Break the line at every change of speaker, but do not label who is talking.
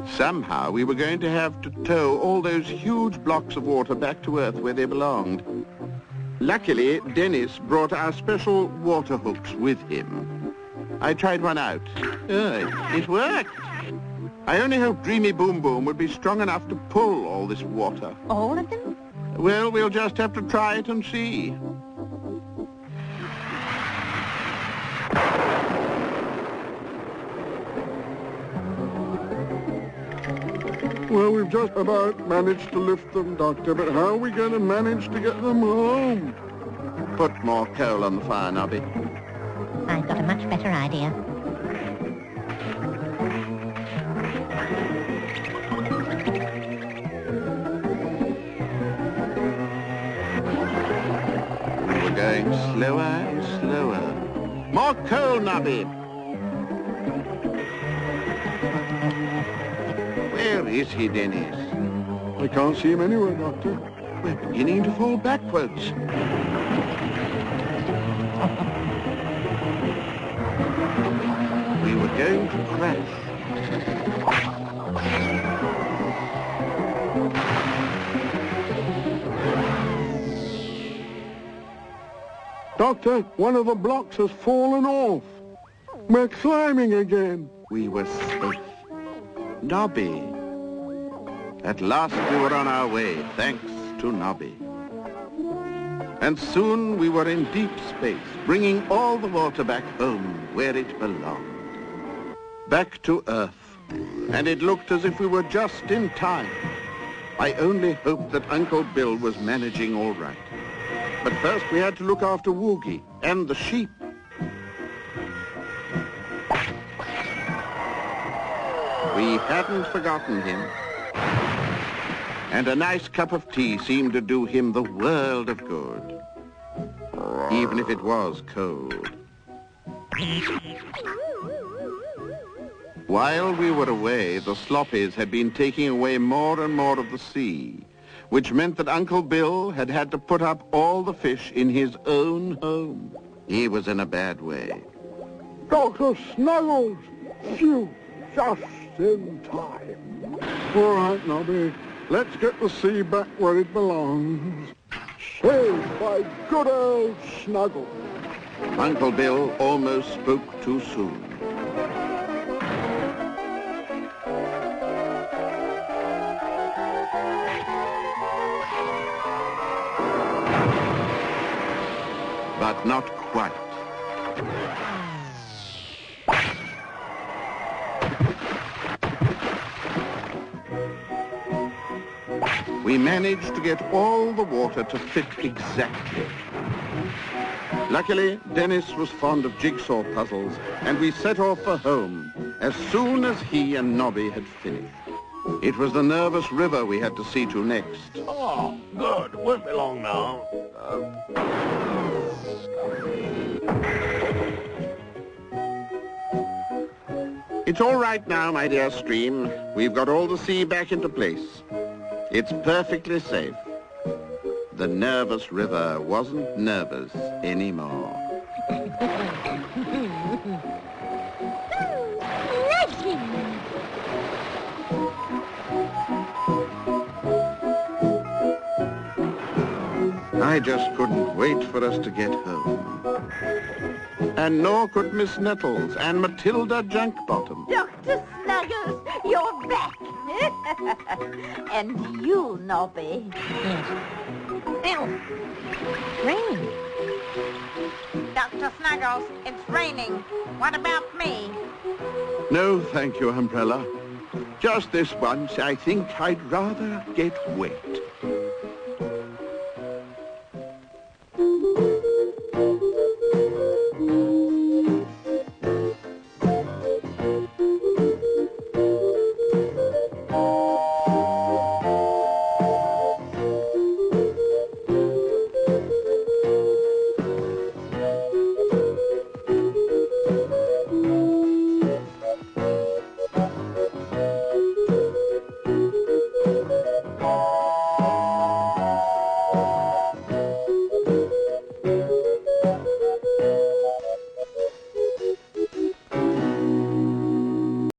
Somehow we were going to have to tow all those huge blocks of water back to Earth where they belonged. Luckily, Dennis brought our special water hooks with him. I tried one out. It worked. I only hope Dreamy Boom Boom would be strong enough to pull all this water.
All of them?
Well, we'll just have to try it and see.
Well, we've just about managed to lift them, Doctor, but how are we going to manage to get them home?
Put more coal on the fire, Nobby.
I've got a much better idea.
We were going slower and slower. More coal, Nobby. Where is he, Dennis?
I can't see him anywhere, Doctor.
We're beginning to fall backwards. We were going to crash.
Doctor, one of the blocks has fallen off. We're climbing again.
We were safe. Nobby. At last we were on our way, thanks to Nobby. And soon we were in deep space, bringing all the water back home where it belonged. Back to Earth. And it looked as if we were just in time. I only hoped that Uncle Bill was managing all right. But first we had to look after Woogie and the sheep. We hadn't forgotten him. And a nice cup of tea seemed to do him the world of good. Even if it was cold. While we were away, the Sloppies had been taking away more and more of the sea, which meant that Uncle Bill had had to put up all the fish in his own home. He was in a bad way.
Dr. Snuggles! Phew! Just in time. All right, Nobby. Let's get the sea back where it belongs. Saved by good old Snuggles.
Uncle Bill almost spoke too soon. But not quite. We managed to get all the water to fit exactly. Luckily, Dennis was fond of jigsaw puzzles, and we set off for home as soon as he and Nobby had finished. It was the nervous river we had to see to next.
Oh, good. Won't be long now.
It's all right now, my dear stream. We've got all the sea back into place. It's perfectly safe. The nervous river wasn't nervous anymore. I just couldn't wait for us to get home. And nor could Miss Nettles and Matilda Junkbottom.
Dr. Snuggles, you're back. And you, Nobby.
Yes. Ew. Raining.
Dr. Snuggles, it's raining. What about me?
No, thank you, Umbrella. Just this once, I think I'd rather get wet.